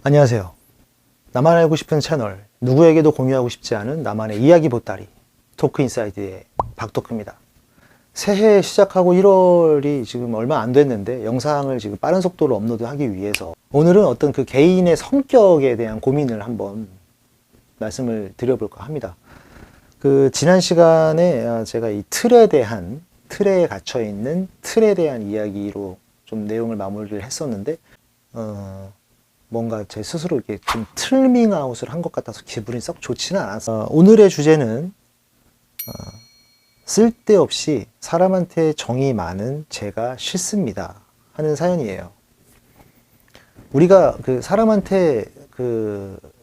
안녕하세요. 나만 알고 싶은 채널, 누구에게도 공유하고 싶지 않은 나만의 이야기 보따리, 토크인사이드의 박토크입니다. 새해 시작하고 1월이 지금 얼마 안 됐는데 영상을 지금 빠른 속도로 업로드하기 위해서 오늘은 어떤 그 개인의 성격에 대한 고민을 한번 말씀을 드려볼까 합니다. 지난 시간에 제가 이 틀에 갇혀 있는 틀에 대한 이야기로 좀 내용을 마무리를 했었는데, 뭔가 제 스스로 이렇게 좀 틀밍아웃을 한 것 같아서 기분이 썩 좋지는 않았어요. 오늘의 주제는 쓸데없이 사람한테 정이 많은 제가 싫습니다 하는 사연이에요. 우리가 사람한테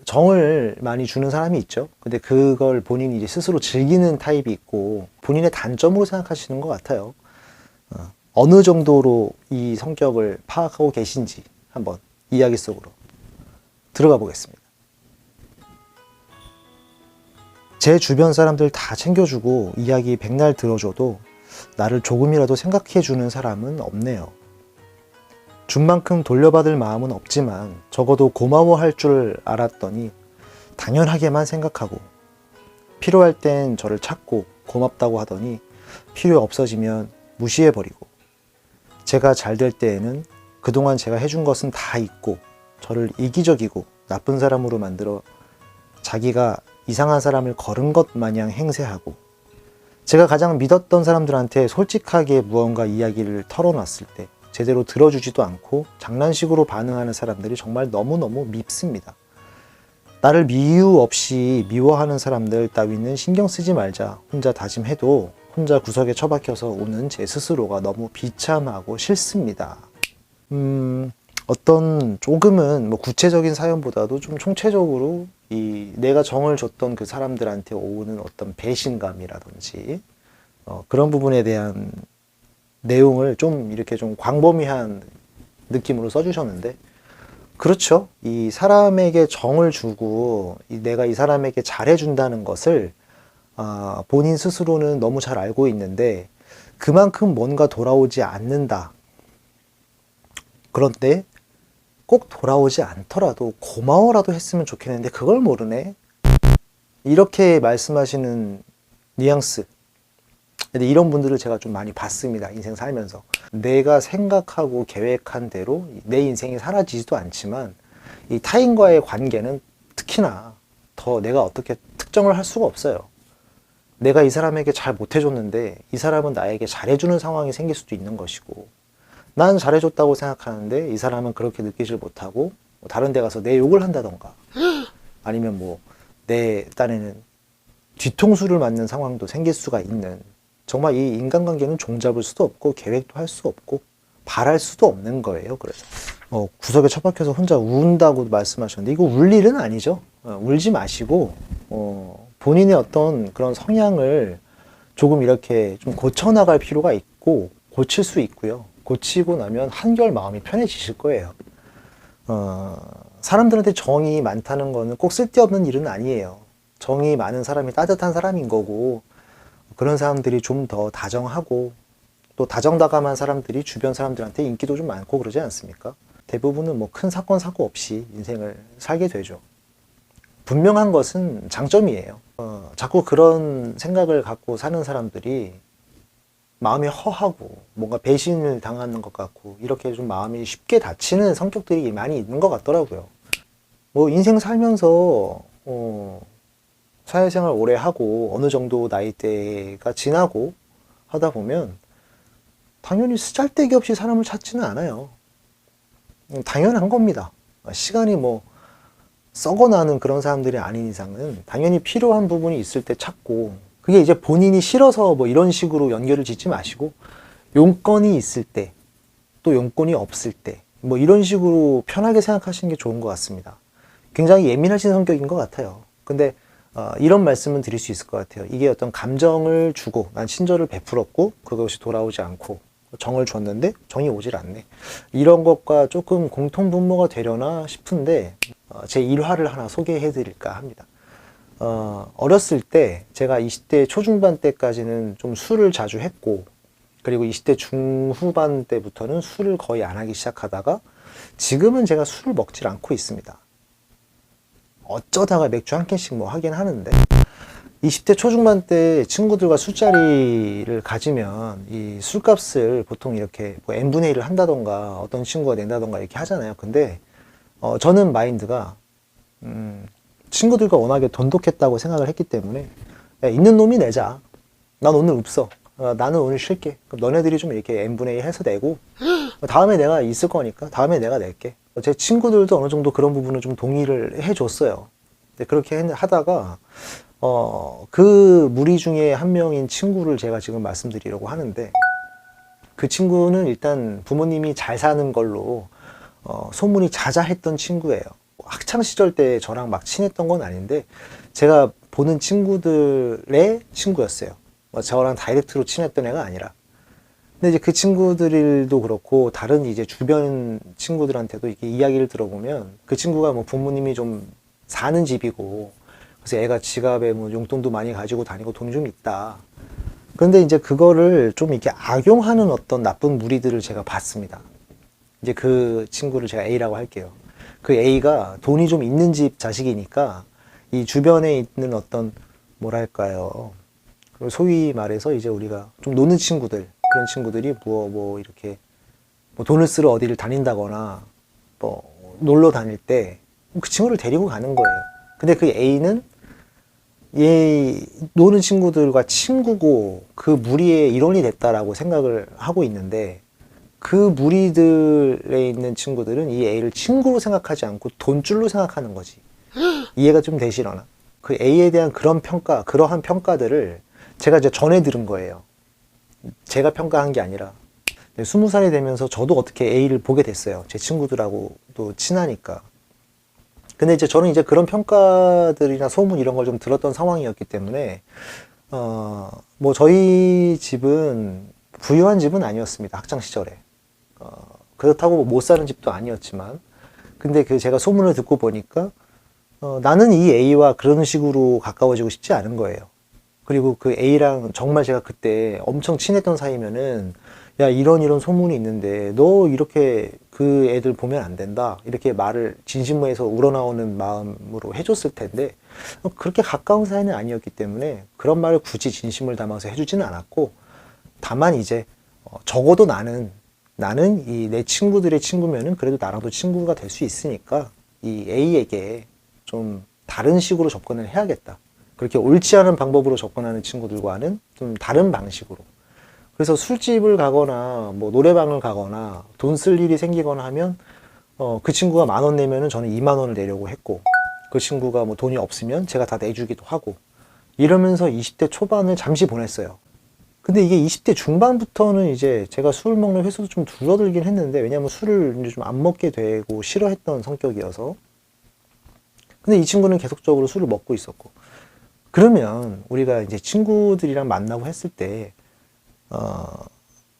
정을 많이 주는 사람이 있죠. 근데 그걸 본인이 이제 스스로 즐기는 타입이 있고 본인의 단점으로 생각하시는 것 같아요. 어느 정도로 이 성격을 파악하고 계신지 한번 이야기 속으로 들어가 보겠습니다. 제 주변 사람들 다 챙겨주고 이야기 백날 들어줘도 나를 조금이라도 생각해주는 사람은 없네요. 준 만큼 돌려받을 마음은 없지만 적어도 고마워할 줄 알았더니 당연하게만 생각하고, 필요할 땐 저를 찾고 고맙다고 하더니 필요 없어지면 무시해버리고, 제가 잘 될 때에는 그동안 제가 해준 것은 다 잊고 저를 이기적이고 나쁜 사람으로 만들어 자기가 이상한 사람을 거른 것 마냥 행세하고, 제가 가장 믿었던 사람들한테 솔직하게 무언가 이야기를 털어놨을 때 제대로 들어주지도 않고 장난식으로 반응하는 사람들이 정말 너무너무 밉습니다. 나를 이유 없이 미워하는 사람들 따위는 신경 쓰지 말자 혼자 다짐해도 혼자 구석에 처박혀서 오는 제 스스로가 너무 비참하고 싫습니다. 어떤 조금은 구체적인 사연보다도 좀 총체적으로 내가 정을 줬던 그 사람들한테 오는 어떤 배신감이라든지 그런 부분에 대한 내용을 좀 이렇게 좀 광범위한 느낌으로 써주셨는데, 그렇죠. 이 사람에게 정을 주고 내가 이 사람에게 잘해준다는 것을 본인 스스로는 너무 잘 알고 있는데 그만큼 뭔가 돌아오지 않는다. 그런데 꼭 돌아오지 않더라도 고마워라도 했으면 좋겠는데 그걸 모르네. 이렇게 말씀하시는 뉘앙스. 근데 이런 분들을 제가 좀 많이 봤습니다. 인생 살면서. 내가 생각하고 계획한 대로 내 인생이 사라지지도 않지만 이 타인과의 관계는 특히나 더 내가 어떻게 특정을 할 수가 없어요. 내가 이 사람에게 잘 못해줬는데 이 사람은 나에게 잘해주는 상황이 생길 수도 있는 것이고, 난 잘해줬다고 생각하는데 이 사람은 그렇게 느끼질 못하고 다른 데 가서 내 욕을 한다던가, 아니면 내 딴에는 뒤통수를 맞는 상황도 생길 수가 있는, 정말 이 인간관계는 종잡을 수도 없고 계획도 할 수 없고 바랄 수도 없는 거예요. 그래서 구석에 처박혀서 혼자 운다고 말씀하셨는데 이거 울 일은 아니죠. 울지 마시고 본인의 어떤 그런 성향을 조금 이렇게 좀 고쳐나갈 필요가 있고 고칠 수 있고요. 고치고 나면 한결 마음이 편해지실 거예요. 사람들한테 정이 많다는 거는 꼭 쓸데없는 일은 아니에요. 정이 많은 사람이 따뜻한 사람인 거고, 그런 사람들이 좀 더 다정하고 또 다정다감한 사람들이 주변 사람들한테 인기도 좀 많고 그러지 않습니까? 대부분은 큰 사건 사고 없이 인생을 살게 되죠. 분명한 것은 장점이에요. 자꾸 그런 생각을 갖고 사는 사람들이 마음이 허하고 뭔가 배신을 당하는 것 같고 이렇게 좀 마음이 쉽게 다치는 성격들이 많이 있는 것 같더라고요. 인생 살면서 사회생활 오래 하고 어느 정도 나이대가 지나고 하다 보면 당연히 쓰잘데기 없이 사람을 찾지는 않아요. 당연한 겁니다. 시간이 썩어나는 그런 사람들이 아닌 이상은 당연히 필요한 부분이 있을 때 찾고, 그게 이제 본인이 싫어서 이런 식으로 연결을 짓지 마시고 용건이 있을 때 또 용건이 없을 때 이런 식으로 편하게 생각하시는 게 좋은 것 같습니다. 굉장히 예민하신 성격인 것 같아요. 근데 이런 말씀은 드릴 수 있을 것 같아요. 이게 어떤 감정을 주고 난 친절을 베풀었고 그것이 돌아오지 않고 정을 줬는데 정이 오질 않네. 이런 것과 조금 공통분모가 되려나 싶은데 제 일화를 하나 소개해 드릴까 합니다. 어렸을 때 제가 20대 초중반 때까지는 좀 술을 자주 했고, 그리고 20대 중후반 때부터는 술을 거의 안 하기 시작하다가 지금은 제가 술을 먹질 않고 있습니다. 어쩌다가 맥주 한 캔씩 뭐 하긴 하는데, 20대 초중반 때 친구들과 술자리를 가지면 이 술값을 보통 이렇게 뭐 n분의 1을 한다던가 어떤 친구가 낸다던가 이렇게 하잖아요. 근데 저는 마인드가 친구들과 워낙에 돈독했다고 생각을 했기 때문에, 야, 있는 놈이 내자. 난 오늘 없어. 나는 오늘 쉴게. 그럼 너네들이 좀 이렇게 n분의 1 해서 내고, 다음에 내가 있을 거니까 다음에 내가 낼게. 제 친구들도 어느 정도 그런 부분을 좀 동의를 해줬어요. 그렇게 하다가 그 무리 중에 한 명인 친구를 제가 지금 말씀드리려고 하는데, 그 친구는 일단 부모님이 잘 사는 걸로 소문이 자자했던 친구예요. 학창 시절 때 저랑 막 친했던 건 아닌데 제가 보는 친구들의 친구였어요. 저랑 다이렉트로 친했던 애가 아니라. 근데 이제 그 친구들도 그렇고 다른 이제 주변 친구들한테도 이렇게 이야기를 들어보면, 그 친구가 뭐 부모님이 좀 사는 집이고, 그래서 애가 지갑에 뭐 용돈도 많이 가지고 다니고 돈이 좀 있다. 그런데 이제 그거를 좀 이렇게 악용하는 어떤 나쁜 무리들을 제가 봤습니다. 이제 그 친구를 제가 A라고 할게요. 그 A가 돈이 좀 있는 집 자식이니까 이 주변에 있는 어떤 뭐랄까요, 소위 말해서 이제 우리가 좀 노는 친구들, 그런 친구들이 뭐 이렇게 뭐 돈을 쓰러 어디를 다닌다거나 뭐 놀러 다닐 때 그 친구를 데리고 가는 거예요. 근데 그 A는 얘 노는 친구들과 친구고 그 무리의 일원이 됐다라고 생각을 하고 있는데, 그 무리들에 있는 친구들은 이 A를 친구로 생각하지 않고 돈줄로 생각하는 거지. 이해가 좀 되시려나? 그 A에 대한 그런 평가, 그러한 평가들을 제가 이제 전해 들은 거예요. 제가 평가한 게 아니라. 20살이 되면서 저도 어떻게 A를 보게 됐어요. 제 친구들하고도 친하니까. 근데 이제 저는 이제 그런 평가들이나 소문 이런 걸 좀 들었던 상황이었기 때문에, 뭐 저희 집은 부유한 집은 아니었습니다. 학창 시절에. 그렇다고 못 사는 집도 아니었지만, 근데 그 제가 소문을 듣고 보니까, 나는 이 A와 그런 식으로 가까워지고 싶지 않은 거예요. 그리고 그 A랑 정말 제가 그때 엄청 친했던 사이면은, 야, 이런 소문이 있는데 너 이렇게 그 애들 보면 안 된다, 이렇게 말을 진심에서 우러나오는 마음으로 해줬을 텐데, 그렇게 가까운 사이는 아니었기 때문에 그런 말을 굳이 진심을 담아서 해주지는 않았고, 다만 이제 적어도 나는 이 내 친구들의 친구면은 그래도 나랑도 친구가 될 수 있으니까 이 A에게 좀 다른 식으로 접근을 해야겠다. 그렇게 옳지 않은 방법으로 접근하는 친구들과는 좀 다른 방식으로. 그래서 술집을 가거나 뭐 노래방을 가거나 돈 쓸 일이 생기거나 하면 그 친구가 10,000원 내면은 저는 20,000원을 내려고 했고, 그 친구가 뭐 돈이 없으면 제가 다 내주기도 하고, 이러면서 20대 초반을 잠시 보냈어요. 근데 이게 20대 중반부터는 이제 제가 술 먹는 횟수도 좀 줄어들긴 했는데, 왜냐면 술을 이제 좀 안 먹게 되고 싫어했던 성격이어서. 근데 이 친구는 계속적으로 술을 먹고 있었고, 그러면 우리가 이제 친구들이랑 만나고 했을 때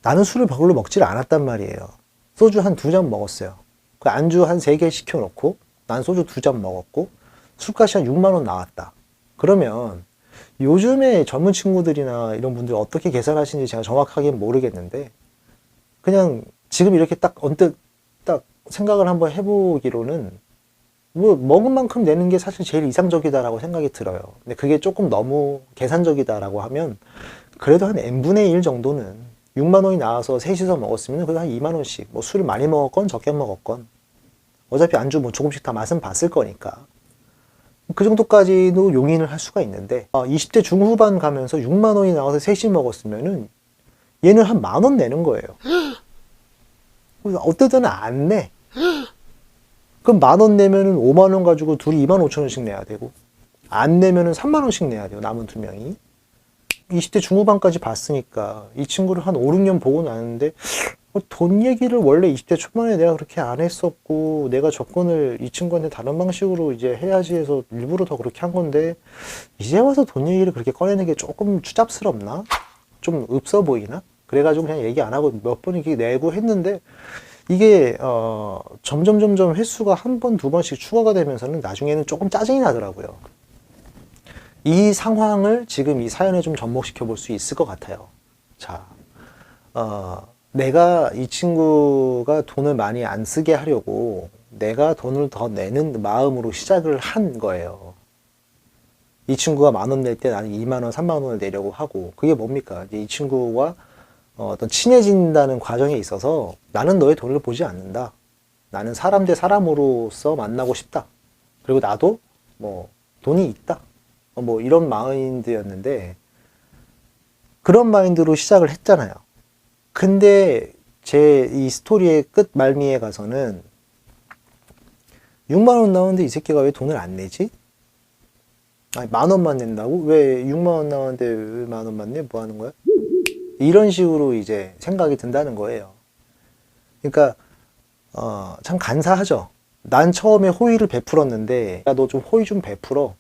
나는 술을 별로 먹지를 않았단 말이에요. 소주 한 2잔 먹었어요. 그 안주 한 3개 시켜놓고 난 소주 2잔 먹었고 술값이 한 6만 원 나왔다. 그러면 요즘에 젊은 친구들이나 이런 분들 어떻게 계산하시는지 제가 정확하게 모르겠는데, 그냥 지금 이렇게 딱 언뜻 딱 생각을 한번 해보기로는 뭐 먹은 만큼 내는 게 사실 제일 이상적이다라고 생각이 들어요. 근데 그게 조금 너무 계산적이다라고 하면, 그래도 한 n분의 1 정도는 6만 원이 나와서 셋이서 먹었으면 그래도 한 2만 원씩, 뭐 술을 많이 먹었건 적게 먹었건 어차피 안주 뭐 조금씩 다 맛은 봤을 거니까 그 정도까지도 용인을 할 수가 있는데, 20대 중후반 가면서 6만 원이 나와서 셋이 먹었으면은 얘는 한 10,000원 내는 거예요. 어떨 때는 안 내. 그럼 10,000원 내면은 5만 원 가지고 둘이 25,000원씩 내야 되고, 안 내면은 3만 원씩 내야 돼요. 남은 2명이. 20대 중후반까지 봤으니까 이 친구를 한 5, 6년 보고 나는데, 돈 얘기를 원래 20대 초반에 내가 그렇게 안 했었고, 내가 접근을 이 친구한테 다른 방식으로 이제 해야지 해서 일부러 더 그렇게 한 건데, 이제 와서 돈 얘기를 그렇게 꺼내는 게 조금 추잡스럽나? 좀 없어 보이나? 그래가지고 그냥 얘기 안 하고 몇 번 이렇게 내고 했는데, 이게 점점 횟수가 한 번, 2번씩 추가가 되면서는 나중에는 조금 짜증이 나더라고요. 이 상황을 지금 이 사연에 좀 접목시켜 볼 수 있을 것 같아요. 자, 내가 이 친구가 돈을 많이 안 쓰게 하려고 내가 돈을 더 내는 마음으로 시작을 한 거예요. 이 친구가 10,000원 낼 때 나는 20,000원, 30,000원을 내려고 하고, 그게 뭡니까? 이제 이 친구와 어떤 친해진다는 과정에 있어서 나는 너의 돈을 보지 않는다. 나는 사람 대 사람으로서 만나고 싶다. 그리고 나도 뭐 돈이 있다. 뭐 이런 마인드였는데, 그런 마인드로 시작을 했잖아요. 근데 제 이 스토리의 끝 말미에 가서는 6만원 나오는데 이 새끼가 왜 돈을 안 내지? 아니, 10,000원만 낸다고? 왜 6만원 나오는데 왜 10,000원만 내? 뭐 하는 거야? 이런 식으로 이제 생각이 든다는 거예요. 그러니까 참 간사하죠. 난 처음에 호의를 베풀었는데, 야, 너 좀 호의 좀 베풀어.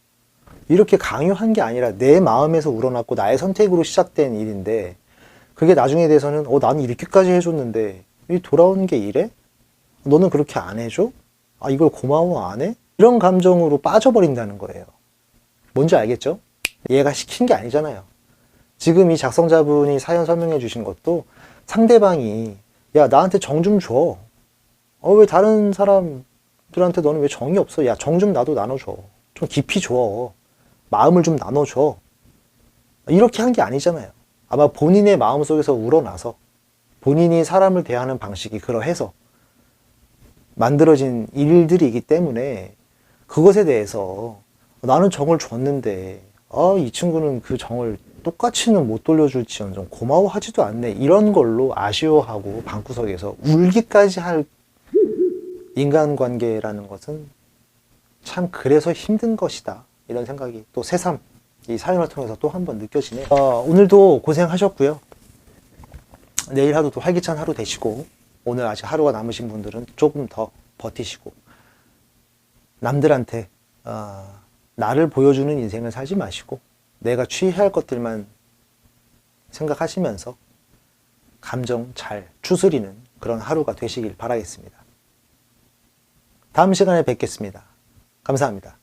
이렇게 강요한 게 아니라 내 마음에서 우러났고 나의 선택으로 시작된 일인데, 그게 나중에 돼서는 나는 이렇게까지 해줬는데 이 돌아오는 게 이래? 너는 그렇게 안 해줘? 아, 이걸 고마워 안 해? 이런 감정으로 빠져버린다는 거예요. 뭔지 알겠죠? 얘가 시킨 게 아니잖아요. 지금 이 작성자분이 사연 설명해 주신 것도 상대방이 야, 나한테 정 좀 줘. 왜 다른 사람들한테 너는 왜 정이 없어? 야, 정 좀 나도 나눠줘. 좀 깊이 줘. 마음을 좀 나눠줘. 이렇게 한 게 아니잖아요. 아마 본인의 마음속에서 우러나서 본인이 사람을 대하는 방식이 그러해서 만들어진 일들이기 때문에, 그것에 대해서 나는 정을 줬는데 이 친구는 그 정을 똑같이는 못 돌려줄지언정 고마워하지도 않네, 이런 걸로 아쉬워하고 방구석에서 울기까지 할 인간관계라는 것은 참 그래서 힘든 것이다, 이런 생각이 또 새삼 이 사연을 통해서 또 한 번 느껴지네요. 오늘도 고생하셨고요. 내일 하루도 활기찬 하루 되시고, 오늘 아직 하루가 남으신 분들은 조금 더 버티시고, 남들한테 나를 보여주는 인생을 살지 마시고 내가 취해야 할 것들만 생각하시면서 감정 잘 추스리는 그런 하루가 되시길 바라겠습니다. 다음 시간에 뵙겠습니다. 감사합니다.